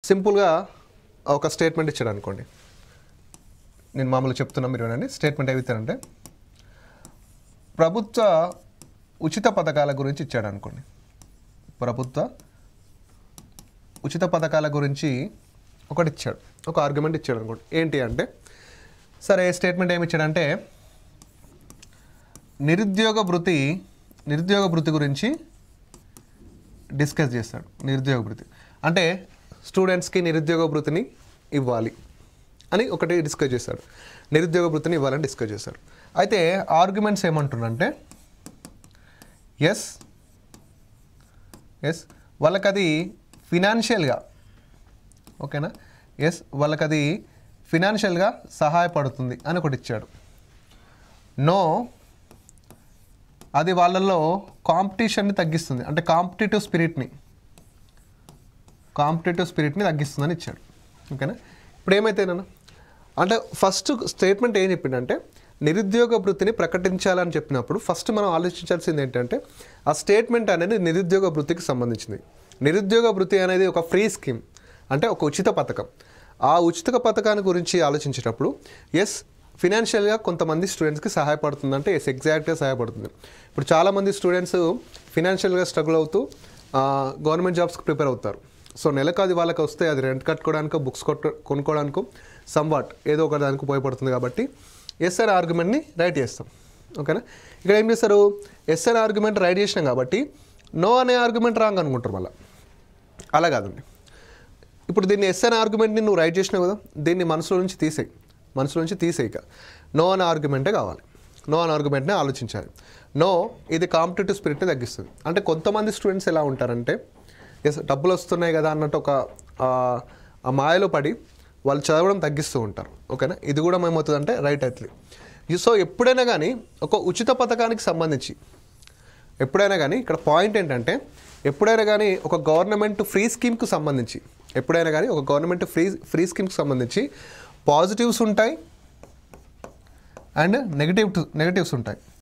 సింపుల్గా ఒక స్టేట్మెంట్ ఇచ్చాడు అనుకోండి. నేను మామూలుగా చెప్తున్నా, మీరు వినండి. స్టేట్మెంట్ ఏమి ఇస్తారంటే ప్రభుత్వ ఉచిత పథకాల గురించి ఇచ్చాడు అనుకోండి. ప్రభుత్వ ఉచిత పథకాల గురించి ఒకటి ఇచ్చాడు, ఒక ఆర్గ్యుమెంట్ ఇచ్చాడు అనుకోండి. ఏంటి అంటే, సరే స్టేట్మెంట్ ఏమి ఇచ్చాడంటే నిరుద్యోగ భృతి గురించి డిస్కస్ చేస్తాడు. నిరుద్యోగ భృతి అంటే స్టూడెంట్స్కి నిరుద్యోగ భృతిని ఇవ్వాలి అని ఒకటి డిస్కస్ చేస్తాడు. నిరుద్యోగ భృతిని ఇవ్వాలని డిస్కస్ చేస్తాడు. అయితే ఆర్గ్యుమెంట్స్ ఏమంటుండంటే ఎస్ వాళ్ళకది ఫినాన్షియల్గా, ఓకేనా, ఎస్ వాళ్ళకది ఫినాన్షియల్గా సహాయపడుతుంది అని ఒకటి ఇచ్చాడు. నో, అది వాళ్ళల్లో కాంపిటీషన్ని తగ్గిస్తుంది, అంటే కాంపిటేటివ్ స్పిరిట్ని తగ్గిస్తుందని ఇచ్చాడు. ఓకేనా. ఇప్పుడు ఏమైతేనన్నా అంటే ఫస్ట్ స్టేట్మెంట్ ఏం చెప్పిండంటే నిరుద్యోగ భృతిని ప్రకటించాలని చెప్పినప్పుడు ఫస్ట్ మనం ఆలోచించాల్సింది ఏంటంటే ఆ స్టేట్మెంట్ అనేది నిరుద్యోగ భృతికి సంబంధించింది. నిరుద్యోగ భృతి అనేది ఒక ఫ్రీ స్కీమ్, అంటే ఒక ఉచిత పథకం. ఆ ఉచిత పథకాన్ని గురించి ఆలోచించేటప్పుడు ఎస్ ఫినాన్షియల్గా కొంతమంది స్టూడెంట్స్కి సహాయపడుతుందంటే ఎస్ ఎగ్జాక్ట్గా సహాయపడుతుంది. ఇప్పుడు చాలామంది స్టూడెంట్స్ ఫినాన్షియల్గా స్ట్రగుల్ అవుతూ గవర్నమెంట్ జాబ్స్కి ప్రిపేర్ అవుతారు. సో నెలకు అది వాళ్ళకి వస్తే అది రెంట్ కట్టుకోవడానికో బుక్స్ కొనుక్కోవడానికో సంవాట్ ఏదో ఒక దానికి ఉపయోగపడుతుంది. కాబట్టి ఎస్ఆర్ ఆర్గ్యుమెంట్ని రైట్ చేస్తాం. ఓకేనా. ఇక్కడ ఏం చేస్తారు, ఎస్ఆర్ ఆర్గ్యుమెంట్ రైట్ చేసినాం కాబట్టి నో అనే ఆర్గ్యుమెంట్ రాంగ్ అనుకుంటారు. మళ్ళీ అలా కాదండి. ఇప్పుడు దీన్ని ఎస్ఆర్ ఆర్గ్యుమెంట్ని నువ్వు రైట్ చేసినావు కదా, దీన్ని మనసులో నుంచి తీసేయక నో అనే ఆర్గ్యుమెంటే కావాలి. నో అనే ఆర్గ్యుమెంట్నే ఆలోచించాలి. నో, ఇది కాంపిటేటివ్ స్పిరిట్ని తగ్గిస్తుంది. అంటే కొంతమంది స్టూడెంట్స్ ఎలా ఉంటారంటే ఎస్ డబ్బులు వస్తున్నాయి కదా అన్నట్టు ఒక ఆ మాయలో పడి వాళ్ళు చదవడం తగ్గిస్తూ ఉంటారు. ఓకేనా. ఇది కూడా ఏమవుతుందంటే రైట్ అవుతుంది. సో ఎప్పుడైనా కానీ ఒక ఉచిత పథకానికి సంబంధించి ఎప్పుడైనా కానీ ఇక్కడ పాయింట్ ఏంటంటే ఎప్పుడైనా కానీ ఒక గవర్నమెంట్ ఫ్రీ స్కీమ్కి సంబంధించి పాజిటివ్స్ ఉంటాయి అండ్ నెగటివ్స్ ఉంటాయి.